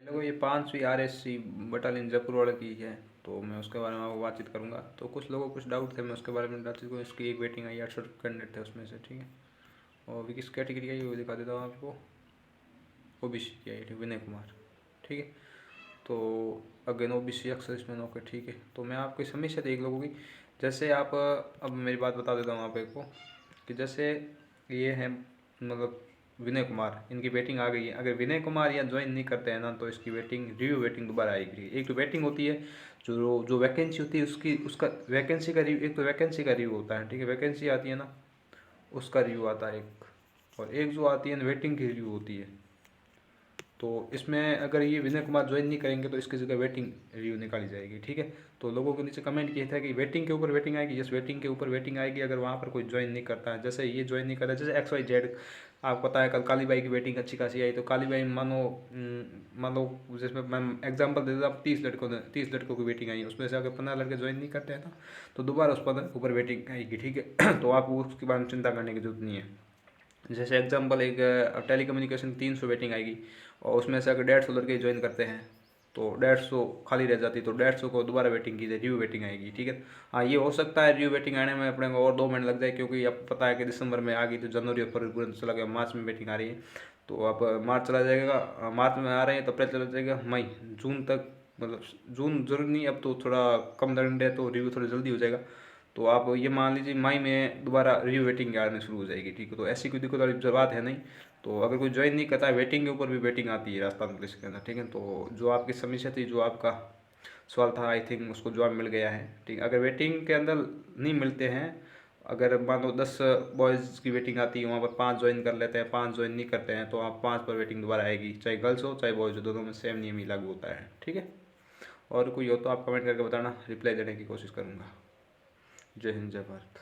देखो ये 5वीं RSC बटालियन जयपुर वाले की है, तो मैं उसके बारे में आपको बातचीत करूंगा। तो कुछ लोगों को कुछ डाउट थे, मैं उसके बारे में बातचीत करूँ। इसकी एक वेटिंग आई 68 कैंडिडेट थे उसमें से, ठीक है। और अभी किस कैटेगरी आई वो दिखा देता हूँ आपको। OBC की आई थी विनय कुमार, ठीक है। तो अगेन OBC एक्सेसमेंट, ओके ठीक है। तो मैं आपकी समस्या देख लोगों की, जैसे आप अब मेरी बात बता देता हूँ आप एक को, कि जैसे ये है मतलब विनय कुमार, इनकी वेटिंग आ गई है। अगर विनय कुमार यहाँ ज्वाइन नहीं करते हैं ना, तो इसकी वेटिंग रिव्यू वेटिंग दोबारा आएगी। एक तो वेटिंग होती है, जो वैकेंसी होती है उसकी, उसका वैकेंसी का रिव्यू, एक तो वैकेंसी का रिव्यू होता है, ठीक है। वैकेंसी आती है ना, उसका रिव्यू आता है एक, और एक जो आती है वेटिंग की रिव्यू होती है। तो इसमें अगर ये विनय कुमार ज्वाइन नहीं करेंगे तो इसकी जगह वेटिंग रिव्यू निकाली जाएगी, ठीक है। तो लोगों के नीचे कमेंट किया था कि वेटिंग के ऊपर वेटिंग आएगी। यस, वेटिंग के ऊपर वेटिंग आएगी अगर वहाँ पर कोई ज्वाइन नहीं करता है। जैसे ये ज्वाइन नहीं कर रहा है, जैसे XYZ, आपको पता है कल काली बाई की वेटिंग अच्छी खासी आई। तो काली बाई मानो जिसमें मैं एग्जाम्पल दे देता हूँ, 30 लड़कों की वेटिंग आई है, उसमें से अगर 15 लड़के ज्वाइन नहीं करते हैं ना, तो दोबारा उस पर ऊपर वेटिंग आएगी, ठीक है। तो आपको उसके बारे में चिंता करने की जरूरत नहीं है। जैसे एग्जांपल एक टेली कम्युनिकेशन 300 वेटिंग आएगी, और उसमें से अगर 150 लड़के ज्वाइन करते हैं तो 150 खाली रह जाती, तो 150 को दोबारा वेटिंग की जाए, रिव्यू वेटिंग आएगी, ठीक है। हाँ, ये हो सकता है रिव्यू वेटिंग आने में अपने को और 2 महीने लग जाए, क्योंकि आपको पता है कि दिसंबर में आ गई तो जनवरी और फरवरी चला गया, मार्च में वेटिंग आ रही है। तो अब मार्च चला जाएगा, मार्च में आ रहे हैं तो अप्रैल चला जाएगा, मई जून तक, मतलब जून जरूर नहीं, अब तो थोड़ा कम दंड है तो रिव्यू थोड़ा जल्दी हो जाएगा। तो आप ये मान लीजिए मई में दोबारा रिव्यू वेटिंग आने शुरू हो जाएगी, ठीक है। तो ऐसी कोई दिक्कत वाली बात है नहीं। तो अगर कोई ज्वाइन नहीं करता है, वेटिंग के ऊपर भी वेटिंग आती है राजस्थान पुलिस के अंदर, ठीक है। तो जो आपकी समस्या थी, जो आपका सवाल था, आई थिंक उसको जवाब मिल गया है, ठीक है। अगर वेटिंग के अंदर नहीं मिलते हैं, अगर मान लो 10 बॉयज़ की वेटिंग आती है, वहाँ पर 5 ज्वाइन कर लेते हैं, 5 ज्वाइन नहीं करते हैं, तो आप 5 पर वेटिंग दोबारा आएगी, चाहे गर्ल्स हो चाहे बॉयज़ हो, दोनों में सेम नियम ही लागू होता है, ठीक है। और कोई हो तो आप कमेंट करके बताना, रिप्लाई देने की कोशिश करूँगा। जय हिंद, जय भारत।